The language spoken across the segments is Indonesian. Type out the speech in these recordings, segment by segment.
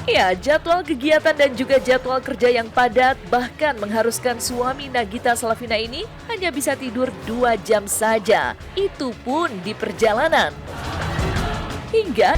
Ya, jadwal kegiatan dan juga jadwal kerja yang padat bahkan mengharuskan suami Nagita Slavina ini hanya bisa tidur 2 jam saja. Itu pun di perjalanan. Hingga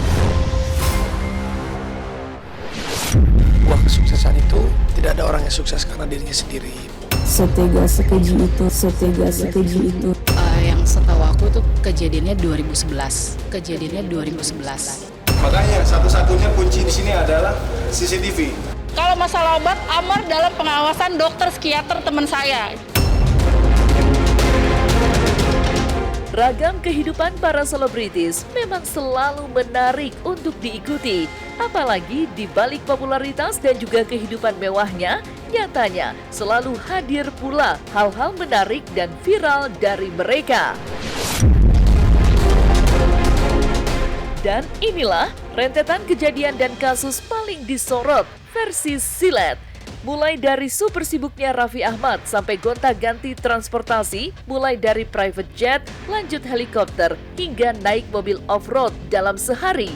Buah kesuksesan itu tidak ada orang yang sukses karena dirinya sendiri. Setega sekeji itu, setega sekeji itu. Yang setahu aku tuh kejadiannya 2011. Makanya satu-satunya kunci di sini adalah CCTV. Kalau masalah obat, Amar dalam pengawasan dokter psikiater teman saya. ragam kehidupan para selebritis memang selalu menarik untuk diikuti. Apalagi di balik popularitas dan juga kehidupan mewahnya, nyatanya selalu hadir pula hal-hal menarik dan viral dari mereka. Dan inilah rentetan kejadian dan kasus paling disorot versi Silet. Mulai dari super sibuknya Raffi Ahmad sampai gonta-ganti transportasi, mulai dari private jet, lanjut helikopter, hingga naik mobil off-road dalam sehari.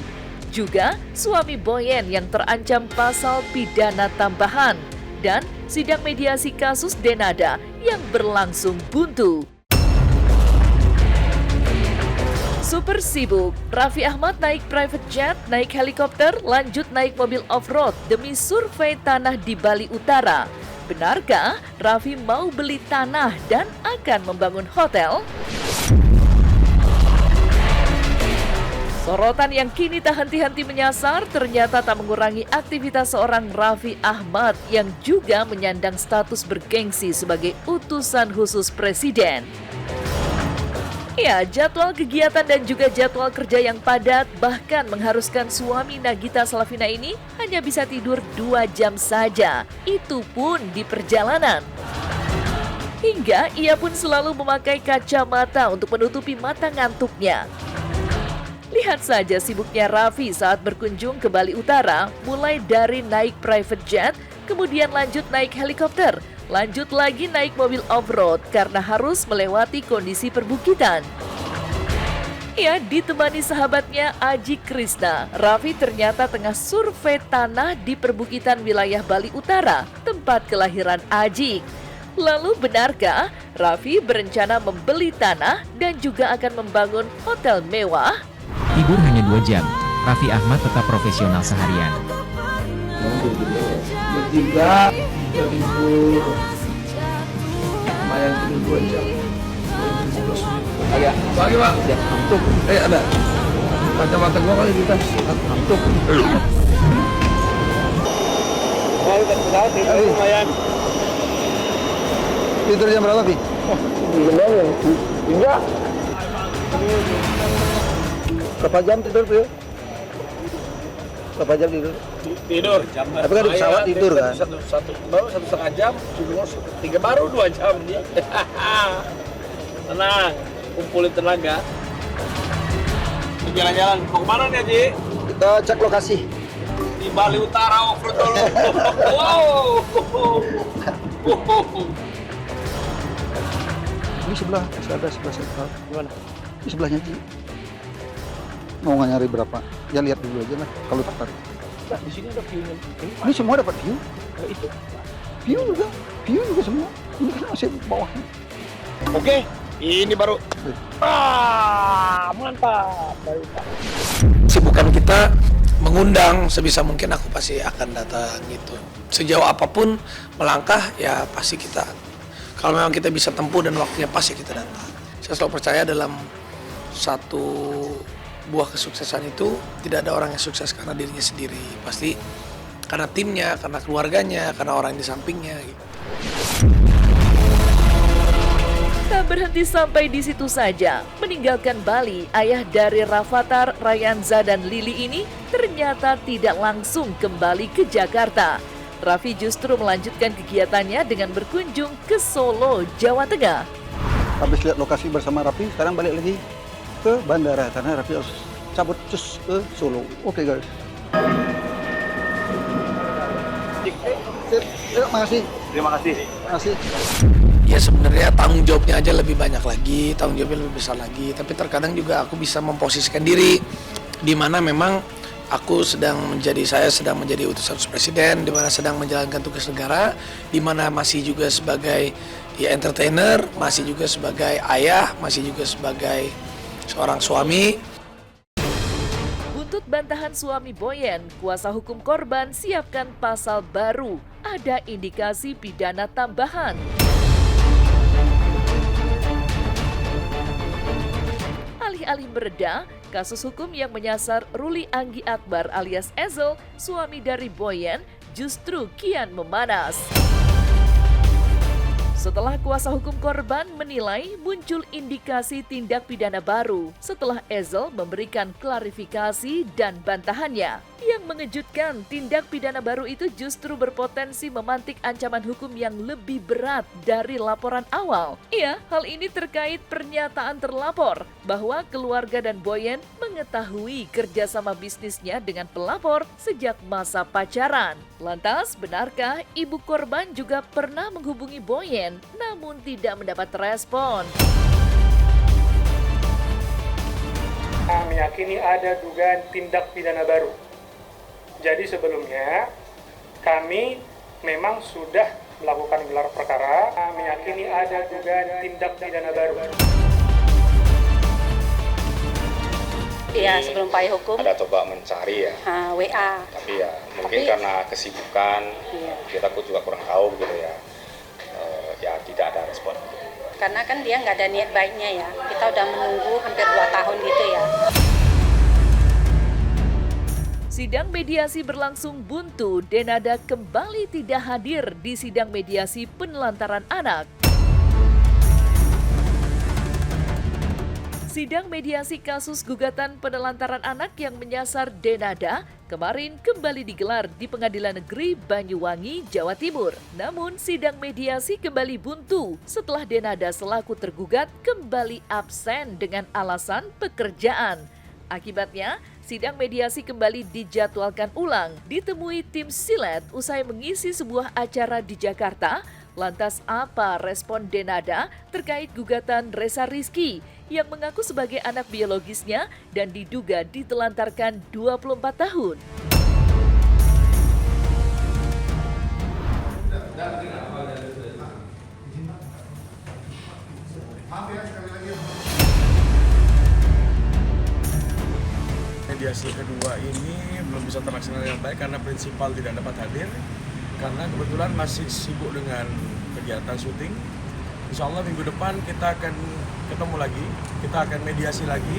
Juga suami Boyen yang terancam pasal pidana tambahan. Dan sidang mediasi kasus Denada yang berlangsung buntu. Super sibuk, Raffi Ahmad naik private jet, naik helikopter, lanjut naik mobil off-road demi survei tanah di Bali Utara. Benarkah Raffi mau beli tanah dan akan membangun hotel? Sorotan yang kini tak henti-henti menyasar ternyata tak mengurangi aktivitas seorang Raffi Ahmad yang juga menyandang status bergengsi sebagai utusan khusus Presiden. Ya, jadwal kegiatan dan juga jadwal kerja yang padat bahkan mengharuskan suami Nagita Slavina ini hanya bisa tidur 2 jam saja. Itu pun di perjalanan. Hingga ia pun selalu memakai kacamata untuk menutupi mata ngantuknya. Lihat saja sibuknya Raffi saat berkunjung ke Bali Utara, mulai dari naik private jet, kemudian lanjut naik helikopter, lanjut lagi naik mobil off-road karena harus melewati kondisi perbukitan. Ia ditemani sahabatnya Aji Krishna. Raffi ternyata tengah survei tanah di perbukitan wilayah Bali Utara, tempat kelahiran Aji. Lalu benarkah Raffi berencana membeli tanah dan juga akan membangun hotel mewah? Tidur hanya 2 jam, Raffi Ahmad tetap profesional seharian. Bertiga, libur. Lumayan tidur 2 jam. Agak, pagi pak. Ngantuk. Ada. Mata-mata gua kali kita ngantuk. Mau ikan pesawat tidur lumayan. Tidur jam berapa, Pi? Enggak. Berapa jam tidur, Pi? Berapa jam tidur? Tidur. Tapi kan di pesawat tidur kan? Baru 1,5 jam, tiga baru 2 jam nih. Tenang, kumpulin tenaga. Jalan-jalan, mau kemana nih Haji? Kita cek lokasi. Di Bali Utara, off-road dulu. Wow. Ini sebelah, masih ada sebelah. Gimana? Di sebelahnya, Ci. Mau nggak nyari berapa? Ya lihat dulu aja lah, kalau tertarik. Nah, di sini ada view-nya. Ini semua dapat view. Itu. View juga semua. Ini kan masih bawahnya. Oke, ini baru. Mantap. Kesibukan kita mengundang, sebisa mungkin aku pasti akan datang gitu. Sejauh apapun melangkah ya pasti kita. Kalau memang kita bisa tempuh dan waktunya pas ya kita datang. Saya selalu percaya dalam satu buah kesuksesan itu tidak ada orang yang sukses karena dirinya sendiri. Pasti karena timnya, karena keluarganya, karena orang di sampingnya gitu. Tak berhenti sampai di situ saja. Meninggalkan Bali, ayah dari Rafathar, Rayanza dan Lili ini ternyata tidak langsung kembali ke Jakarta. Raffi justru melanjutkan kegiatannya dengan berkunjung ke Solo, Jawa Tengah. Habis lihat lokasi bersama Raffi, sekarang balik lagi ke bandara karena Raffi harus cabut cus ke Solo. Oke guys. Makasih. Terima kasih. Makasih. Ya sebenarnya tanggung jawabnya aja lebih banyak lagi, tanggung jawabnya lebih besar lagi. Tapi terkadang juga aku bisa memposisikan diri di mana memang saya sedang menjadi utusan presiden, di mana sedang menjalankan tugas negara, di mana masih juga sebagai entertainer, masih juga sebagai ayah, masih juga sebagai seorang suami. Buntut bantahan suami Boyen, kuasa hukum korban siapkan pasal baru. Ada indikasi pidana tambahan. Alih-alih mereda, kasus hukum yang menyasar Ruli Anggi Akbar alias Ezel, suami dari Boyen, justru kian memanas. Setelah kuasa hukum korban menilai muncul indikasi tindak pidana baru setelah Ezel memberikan klarifikasi dan bantahannya. Yang mengejutkan, tindak pidana baru itu justru berpotensi memantik ancaman hukum yang lebih berat dari laporan awal. Hal ini terkait pernyataan terlapor bahwa keluarga dan Boyen mengetahui kerjasama bisnisnya dengan pelapor sejak masa pacaran. Lantas, benarkah ibu korban juga pernah menghubungi Boyen namun tidak mendapat respon? Meyakini ada dugaan tindak pidana baru. Jadi sebelumnya kami memang sudah melakukan gelar perkara, meyakini ada dugaan tindak pidana baru. Iya, sebelum payah hukum ada coba mencari ya, WA. tapi ya mungkin karena kesibukan, kita juga kurang tahu gitu ya, ya tidak ada respon. Karena kan dia nggak ada niat baiknya ya, kita udah menunggu hampir 2 tahun gitu ya. Sidang mediasi berlangsung buntu, Denada kembali tidak hadir di sidang mediasi penelantaran anak. Sidang mediasi kasus gugatan penelantaran anak yang menyasar Denada kemarin kembali digelar di Pengadilan Negeri Banyuwangi, Jawa Timur. Namun sidang mediasi kembali buntu setelah Denada selaku tergugat kembali absen dengan alasan pekerjaan. Akibatnya, sidang mediasi kembali dijadwalkan ulang. Ditemui tim Silet usai mengisi sebuah acara di Jakarta. Lantas apa respon Denada terkait gugatan Reza Rizky yang mengaku sebagai anak biologisnya dan diduga ditelantarkan 24 tahun? Mediasi kedua ini belum bisa terlaksana dengan baik karena prinsipal tidak dapat hadir, karena kebetulan masih sibuk dengan kegiatan syuting. Insya Allah minggu depan kita akan ketemu lagi, kita akan mediasi lagi,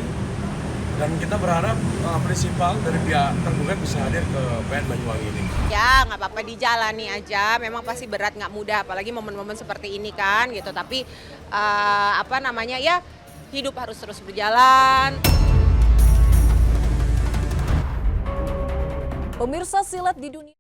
dan kita berharap prinsipal dari pihak tergugat bisa hadir ke PN Banyuwangi ini. Ya nggak apa-apa, dijalani aja, memang pasti berat, nggak mudah, apalagi momen-momen seperti ini kan gitu, tapi hidup harus terus berjalan. Pemirsa Silet di dunia